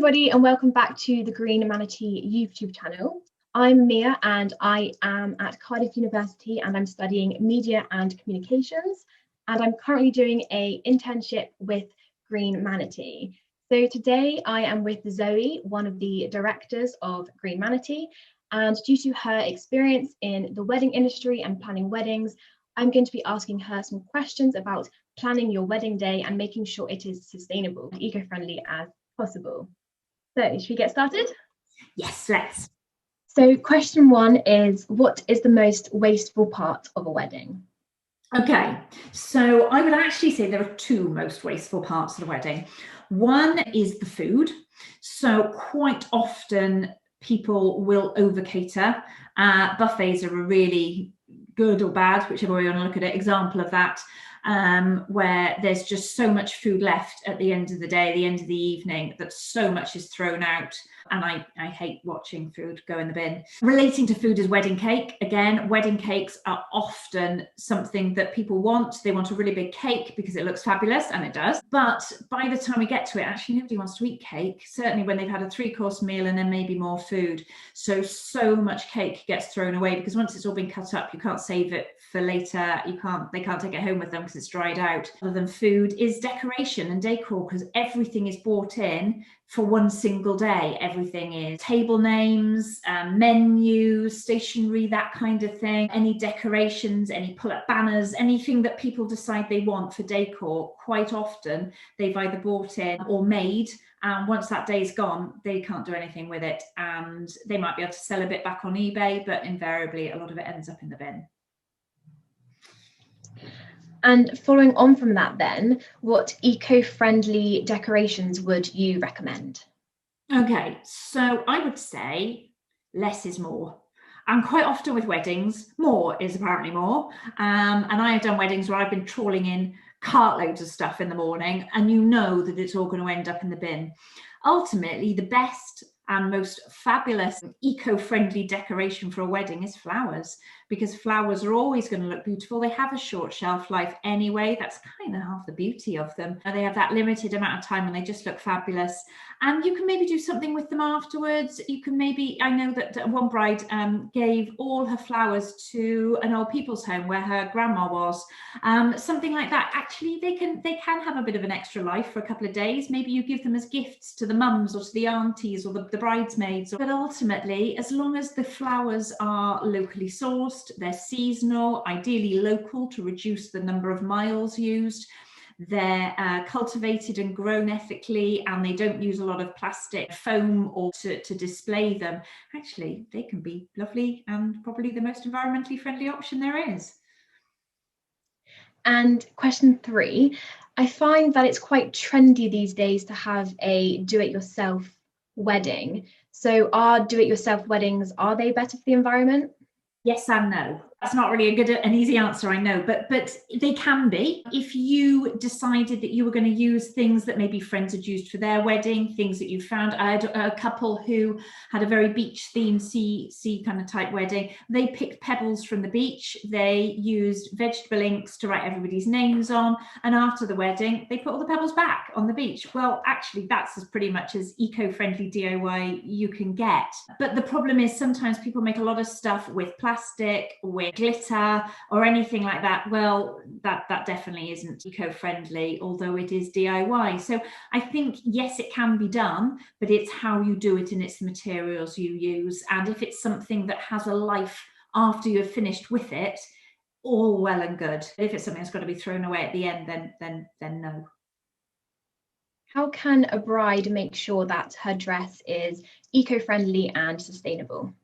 everybody, and welcome back to the Green Manatee YouTube channel. I'm Mia and I am at Cardiff University and I'm studying media and communications, and I'm currently doing an internship with Green Manatee. So today I am with Zoe, one of the directors of Green Manatee, and due to her experience in the wedding industry and planning weddings, I'm going to be asking her some questions about planning your wedding day and making sure it is sustainable and eco-friendly as possible. So should we get started? Yes, let's. So question one is, what is the most wasteful part of a wedding? Okay, so I would actually say there are two most wasteful parts of the wedding. One is the food. So quite often people will over cater. Buffets are a really good or bad, whichever way you want to look at it, example of that. Where there's just so much food left at the end of the day, the end of the evening, that so much is thrown out. And I hate watching food go in the bin. Relating to food is wedding cake. Again, wedding cakes are often something that people want. They want a really big cake because it looks fabulous, and it does. But by the time we get to it, actually nobody wants to eat cake, certainly when they've had a 3-course meal and then maybe more food. So much cake gets thrown away because once it's all been cut up, you can't save it for later. They can't take it home with them because it's dried out. Other than food is decoration and decor, because everything is bought in for one single day. Everything is table names, menus, stationery, that kind of thing. Any decorations, any pull-up banners, anything that people decide they want for decor, quite often they've either bought in or made. And once that day's gone, they can't do anything with it. And they might be able to sell a bit back on eBay, but invariably a lot of it ends up in the bin. And following on from that then, what eco-friendly decorations would you recommend? Okay, so I would say less is more. And quite often with weddings, more is apparently more. And I have done weddings where I've been trawling in cartloads of stuff in the morning, and you know that it's all going to end up in the bin. Ultimately, the best and most fabulous eco-friendly decoration for a wedding is flowers, because flowers are always going to look beautiful. They have a short shelf life anyway. That's kind of half the beauty of them. They have that limited amount of time and they just look fabulous. And you can maybe do something with them afterwards. You can maybe, I know that one bride gave all her flowers to an old people's home where her grandma was. Something like that. Actually, they can have a bit of an extra life for a couple of days. Maybe you give them as gifts to the mums or to the aunties or the bridesmaids. But ultimately, as long as the flowers are locally sourced, they're seasonal, ideally local to reduce the number of miles used, they're cultivated and grown ethically, and they don't use a lot of plastic foam or to display them, actually they can be lovely and probably the most environmentally friendly option there is. And question 3, I find that it's quite trendy these days to have a do-it-yourself wedding. So are do-it-yourself weddings, are they better for the environment? Yes and no. That's not really an easy answer, I know, but they can be. If you decided that you were going to use things that maybe friends had used for their wedding, things that you found. I had a couple who had a very beach themed sea kind of type wedding. They picked pebbles from the beach. They used vegetable inks to write everybody's names on. And after the wedding, they put all the pebbles back on the beach. Well, actually, that's as pretty much as eco-friendly DIY you can get. But the problem is sometimes people make a lot of stuff with plastic, with glitter or anything like that. Well, that definitely isn't eco-friendly, although it is DIY. So I think, yes, it can be done, but it's how you do it and it's the materials you use. And if it's something that has a life after you've finished with it, all well and good. If it's something that's got to be thrown away at the end, then no. How can a bride make sure that her dress is eco-friendly and sustainable?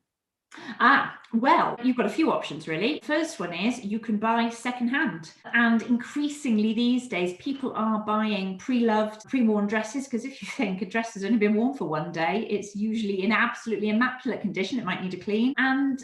Well, you've got a few options really. First one is you can buy secondhand, and increasingly these days people are buying pre-loved, pre-worn dresses, because if you think a dress has only been worn for one day, it's usually in absolutely immaculate condition. It might need a clean, and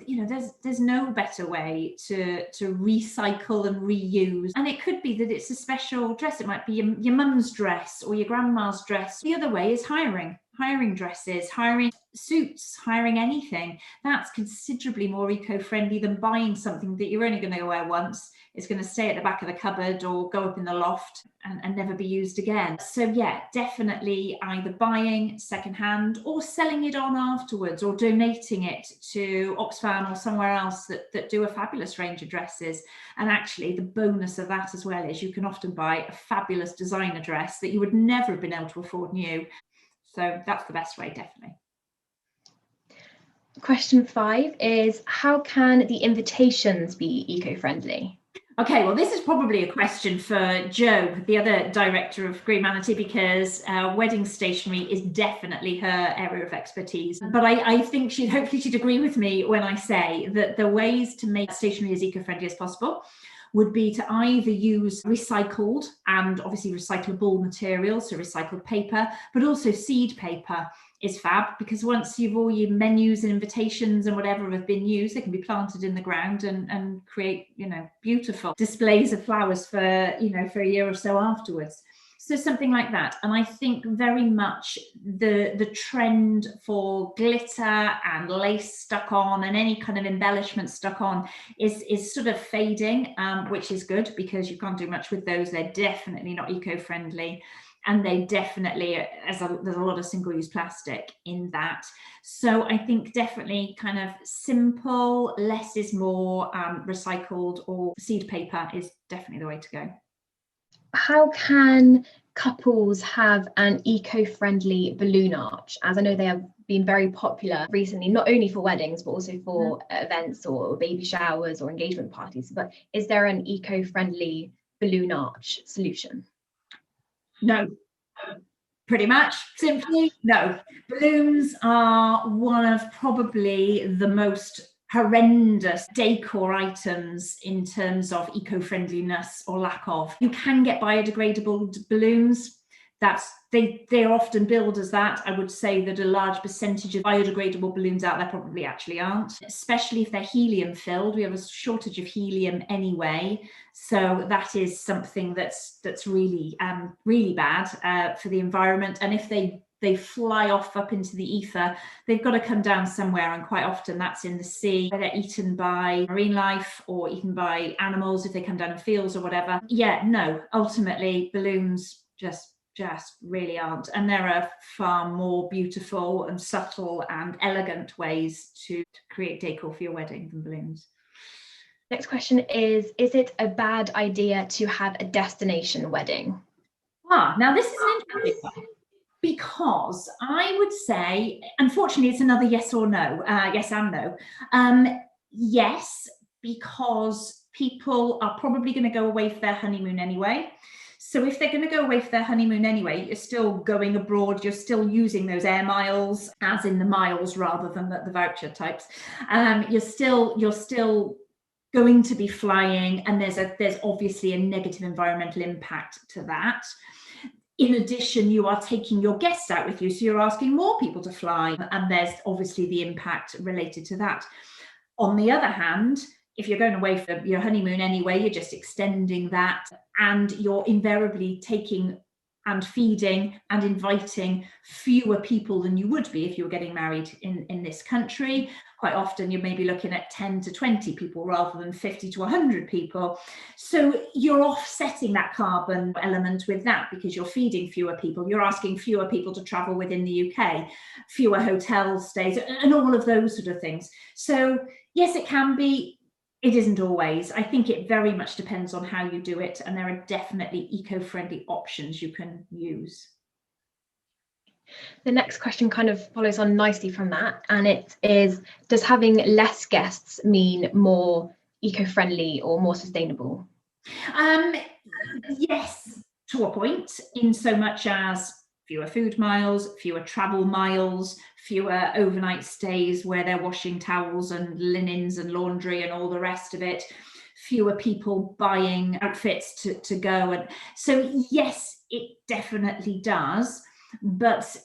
you know there's no better way to recycle and reuse. And it could be that it's a special dress. It might be your mum's dress or your grandma's dress. The other way is hiring hiring dresses, hiring suits, hiring anything, that's considerably more eco-friendly than buying something that you're only going to wear once. It's going to stay at the back of the cupboard or go up in the loft and never be used again. So yeah, definitely either buying secondhand or selling it on afterwards, or donating it to Oxfam or somewhere else that do a fabulous range of dresses. And actually the bonus of that as well is you can often buy a fabulous designer dress that you would never have been able to afford new. So that's the best way, definitely. Question 5 is, how can the invitations be eco-friendly? Okay, well, this is probably a question for Jo, the other director of Green Manatee, because wedding stationery is definitely her area of expertise. But I think hopefully she'd agree with me when I say that the ways to make stationery as eco-friendly as possible would be to either use recycled and obviously recyclable materials, so recycled paper, but also seed paper is fab, because once all your menus and invitations and whatever have been used, they can be planted in the ground and create, beautiful displays of flowers for a year or so afterwards. So something like that. And I think very much the trend for glitter and lace stuck on and any kind of embellishment stuck on is sort of fading, which is good, because you can't do much with those. They're definitely not eco-friendly. And they definitely, there's a lot of single-use plastic in that. So I think definitely kind of simple, less is more, recycled or seed paper is definitely the way to go. How can couples have an eco-friendly balloon arch? As I know they have been very popular recently, not only for weddings, but also for events or baby showers or engagement parties. But is there an eco-friendly balloon arch solution? No, pretty much simply no. Balloons are one of probably the most horrendous decor items in terms of eco-friendliness or lack of. You can get biodegradable balloons. They're often billed as that. I would say that a large percentage of biodegradable balloons out there probably actually aren't, especially if they're helium filled. We have a shortage of helium anyway, so that is something that's really really bad for the environment. And if they fly off up into the ether, they've got to come down somewhere, and quite often that's in the sea, where they're eaten by marine life or eaten by animals if they come down in fields or whatever. Yeah, no, ultimately balloons just really aren't. And there are far more beautiful and subtle and elegant ways to create decor for your wedding than balloons. Next question is it a bad idea to have a destination wedding? Now this is an interesting one, because I would say, unfortunately, it's another yes or no, yes and no. Yes, because people are probably going to go away for their honeymoon anyway. So if they're going to go away for their honeymoon anyway, you're still going abroad, you're still using those air miles, as in the miles rather than the voucher types. You're still going to be flying, and there's obviously a negative environmental impact to that. In addition, you are taking your guests out with you, so you're asking more people to fly, and there's obviously the impact related to that. On the other hand, if you're going away for your honeymoon anyway, you're just extending that, and you're invariably taking and feeding and inviting fewer people than you would be if you were getting married in this country. Quite often you may be looking at 10 to 20 people rather than 50 to 100 people. So you're offsetting that carbon element with that, because you're feeding fewer people, you're asking fewer people to travel within the UK, fewer hotel stays, and all of those sort of things. So yes, it can be. It isn't always. I think it very much depends on how you do it, and there are definitely eco-friendly options you can use. The next question kind of follows on nicely from that, and it is, does having less guests mean more eco-friendly or more sustainable? Yes, to a point, in so much as fewer food miles, fewer travel miles, fewer overnight stays where they're washing towels and linens and laundry and all the rest of it, fewer people buying outfits to go. And so yes, it definitely does, but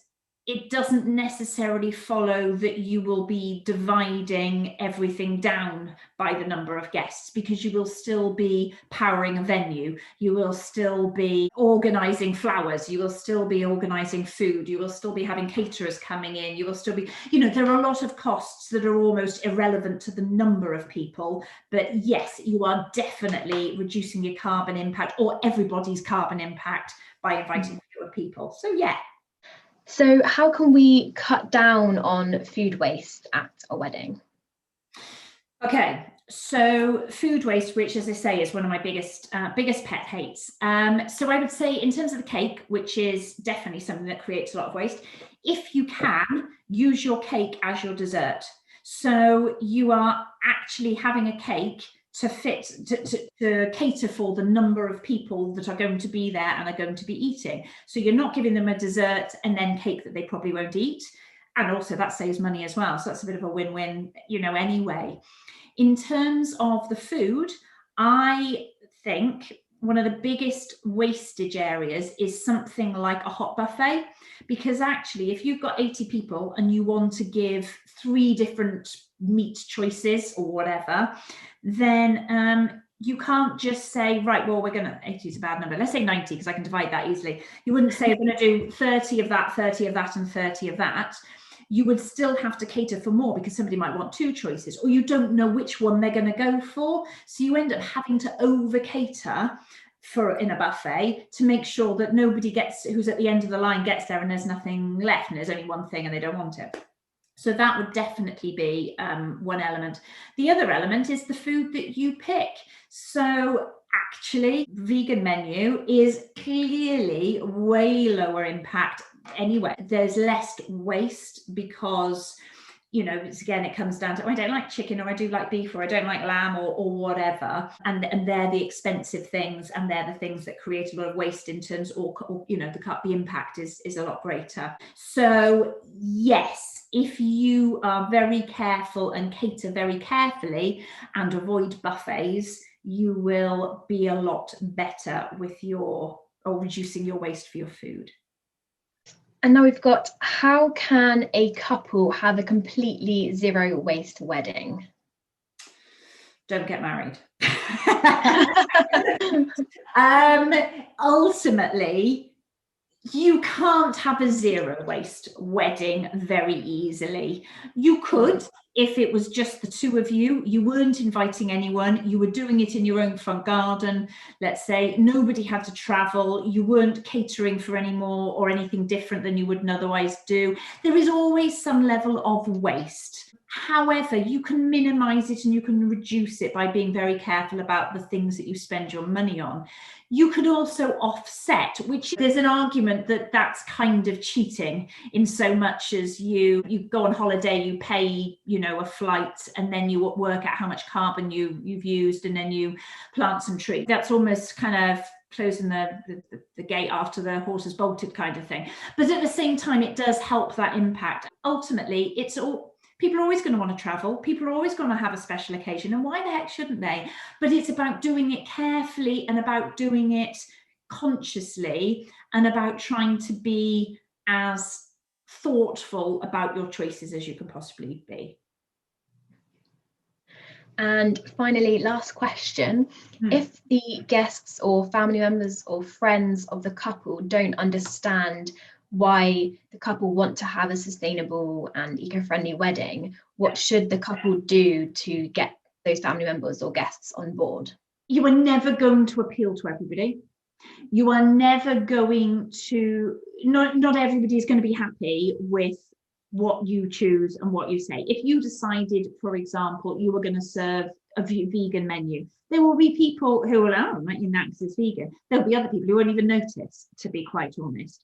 it doesn't necessarily follow that you will be dividing everything down by the number of guests, because you will still be powering a venue, you will still be organising flowers, you will still be organising food, you will still be having caterers coming in, you will still be, there are a lot of costs that are almost irrelevant to the number of people. But yes, you are definitely reducing your carbon impact, or everybody's carbon impact, by inviting fewer people. So yeah. So how can we cut down on food waste at a wedding? Okay, so food waste, which, as I say, is one of my biggest pet hates. So I would say, in terms of the cake, which is definitely something that creates a lot of waste, if you can, use your cake as your dessert. So you are actually having a cake to cater for the number of people that are going to be there and are going to be eating. So you're not giving them a dessert and then cake that they probably won't eat. And also that saves money as well. So that's a bit of a win-win, anyway. In terms of the food, I think one of the biggest wastage areas is something like a hot buffet, because actually, if you've got 80 people and you want to give 3 different meat choices or whatever, then you can't just say, right, well, 80 is a bad number, let's say 90, because I can divide that easily. You wouldn't say, I'm going to do 30 of that, 30 of that, and 30 of that. You would still have to cater for more, because somebody might want 2 choices, or you don't know which one they're going to go for. So you end up having to over cater in a buffet to make sure that nobody who's at the end of the line gets there and there's nothing left and there's only one thing and they don't want it. So that would definitely be one element. The other element is the food that you pick. So actually, vegan menu is clearly way lower impact anyway. There's less waste because, again, it comes down to, I don't like chicken, or I do like beef, or I don't like lamb, or whatever. And they're the expensive things, and they're the things that create a lot of waste in terms, or the impact is a lot greater. So yes, if you are very careful and cater very carefully and avoid buffets, you will be a lot better with reducing your waste for your food. And now we've got, how can a couple have a completely zero waste wedding? Don't get married. Ultimately, you can't have a zero waste wedding very easily. You could, if it was just the 2 of you, you weren't inviting anyone, you were doing it in your own front garden, let's say, nobody had to travel, you weren't catering for any more or anything different than you would otherwise do. There is always some level of waste. However, you can minimize it and you can reduce it by being very careful about the things that you spend your money on. You could also offset, which there's an argument that that's kind of cheating, in so much as you go on holiday, you pay, a flight, and then you work out how much carbon you've used, and then you plant some trees. That's almost kind of closing the gate after the horse has bolted kind of thing. But at the same time, it does help that impact. Ultimately, people are always going to want to travel. People are always going to have a special occasion. And why the heck shouldn't they? But it's about doing it carefully, and about doing it consciously, and about trying to be as thoughtful about your choices as you can possibly be. And finally, last question. If the guests or family members or friends of the couple don't understand why the couple want to have a sustainable and eco-friendly wedding, what should the couple do to get those family members or guests on board? You are never going to appeal to everybody. You are never going to, not everybody is going to be happy with what you choose and what you say. If you decided, for example, you were going to serve a vegan menu, there will be people who will, because it's vegan. There'll be other people who won't even notice, to be quite honest.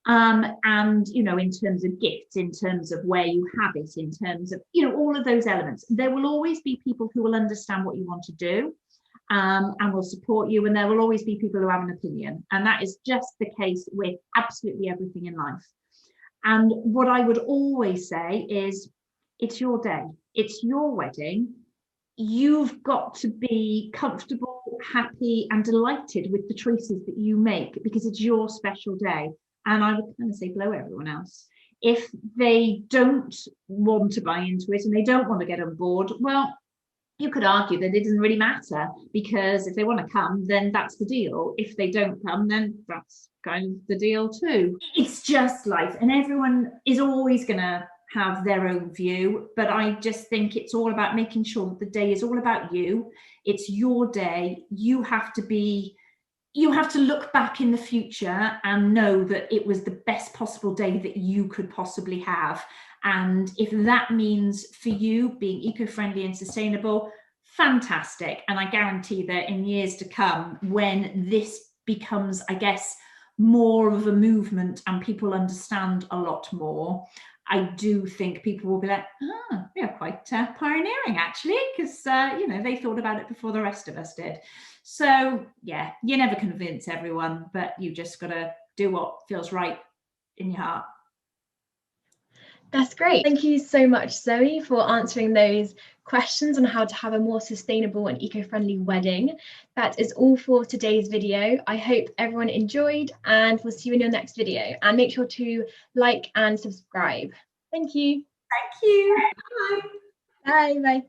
And, in terms of gifts, in terms of where you have it, in terms of, all of those elements, there will always be people who will understand what you want to do, and will support you. And there will always be people who have an opinion. And that is just the case with absolutely everything in life. And what I would always say is, it's your day, it's your wedding. You've got to be comfortable, happy, and delighted with the choices that you make, because it's your special day. And I would kind of say, blow everyone else. If they don't want to buy into it and they don't want to get on board, well, you could argue that it doesn't really matter, because if they want to come, then that's the deal. If they don't come, then that's kind of the deal too. It's just life, and everyone is always going to have their own view, but I just think it's all about making sure that the day is all about you. It's your day. You have to look back in the future and know that it was the best possible day that you could possibly have. And if that means for you being eco-friendly and sustainable, fantastic. And I guarantee that in years to come, when this becomes, I guess, more of a movement and people understand a lot more, I do think people will be like, we are quite pioneering actually, because they thought about it before the rest of us did. So yeah, you never convince everyone, but you just got to do what feels right in your heart. That's great. Thank you so much, Zoe, for answering those questions on how to have a more sustainable and eco-friendly wedding. That is all for today's video. I hope everyone enjoyed, and we'll see you in your next video. And make sure to like and subscribe. Thank you. Thank you. Bye. Bye. Bye.